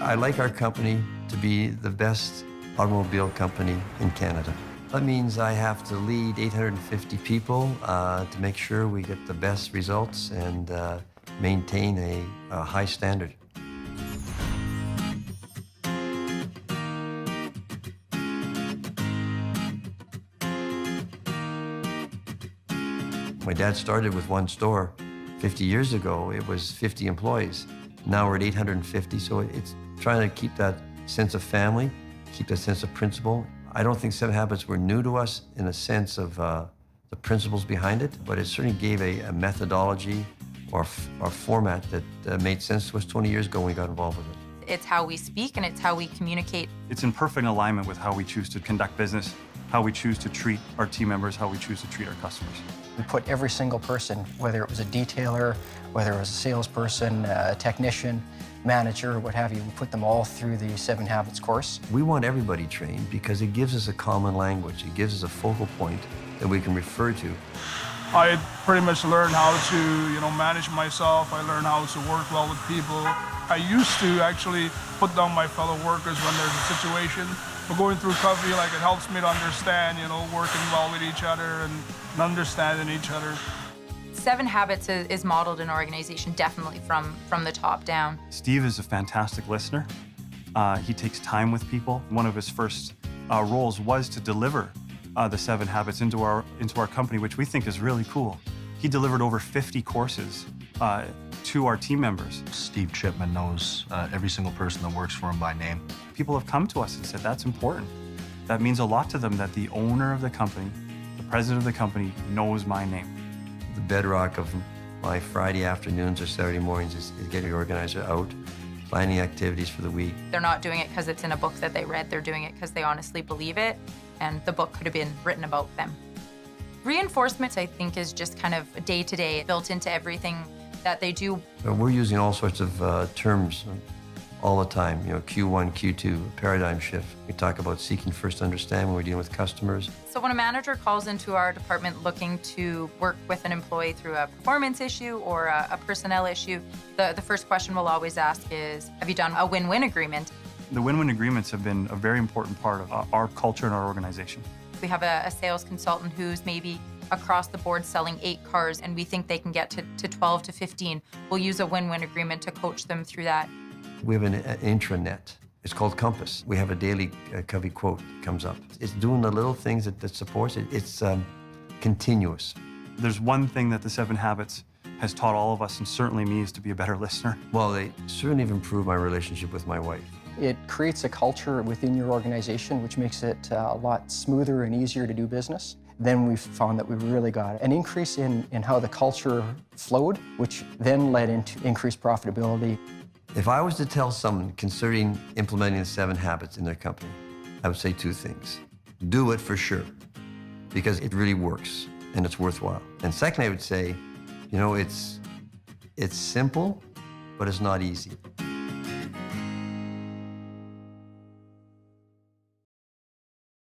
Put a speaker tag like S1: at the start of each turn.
S1: I like our company to be the best automobile company in Canada. That means I have to lead 850 people to make sure we get the best results and maintain a high standard. My dad started with one store. 50 years ago, it was 50 employees. Now we're at 850, so it's trying to keep that sense of family, keep that sense of principle. I don't think Seven Habits were new to us in a sense of the principles behind it, but it certainly gave a methodology or format that made sense to us 20 years ago when we got involved with it.
S2: It's how we speak and it's how we communicate.
S3: It's in perfect alignment with how we choose to conduct business, how we choose to treat our team members, how we choose to treat our customers.
S4: We put every single person, whether it was a detailer, whether it was a salesperson, a technician, manager, what have you, we put them all through the 7 Habits course.
S1: We want everybody trained because it gives us a common language. It gives us a focal point that we can refer to.
S5: I pretty much learned how to, manage myself. I learned how to work well with people. I used to actually put down my fellow workers when there's a situation. But going through Covey, it helps me to understand, working well with each other and understanding each other.
S2: 7 Habits is modeled an organization definitely from the top down.
S3: Steve is a fantastic listener. He takes time with people. One of his first roles was to deliver the 7 Habits into our company, which we think is really cool. He delivered over 50 courses to our team members.
S6: Steve Chipman knows every single person that works for him by name.
S3: People have come to us and said that's important. That means a lot to them that the owner of the company, the president of the company, knows my name.
S1: The bedrock of my Friday afternoons or Saturday mornings is getting the organizer out, planning activities for the week.
S2: They're not doing it because it's in a book that they read. They're doing it because they honestly believe it, and the book could have been written about them. Reinforcement, I think, is just kind of day-to-day, built into everything that they do.
S1: We're using all sorts of terms all the time, Q1, Q2, paradigm shift. We talk about seeking first understand when we're dealing with customers.
S2: So when a manager calls into our department looking to work with an employee through a performance issue or a personnel issue, the first question we'll always ask is, have you done a win-win agreement?
S3: The win-win agreements have been a very important part of our culture and our organization.
S2: We have a sales consultant who's maybe across the board selling 8 cars and we think they can get to 12 to 15. We'll use a win-win agreement to coach them through that.
S1: We have an intranet. It's called Compass. We have a daily Covey quote that comes up. It's doing the little things that supports it. It's continuous.
S3: There's one thing that the 7 Habits has taught all of us, and certainly me, is to be a better listener.
S1: Well, they certainly have improved my relationship with my wife.
S4: It creates a culture within your organization which makes it a lot smoother and easier to do business. Then we found that we really got an increase in how the culture flowed, which then led into increased profitability.
S1: If I was to tell someone considering implementing the 7 Habits in their company, I would say 2 things. Do it for sure, because it really works and it's worthwhile. And second, I would say, it's simple, but it's not easy.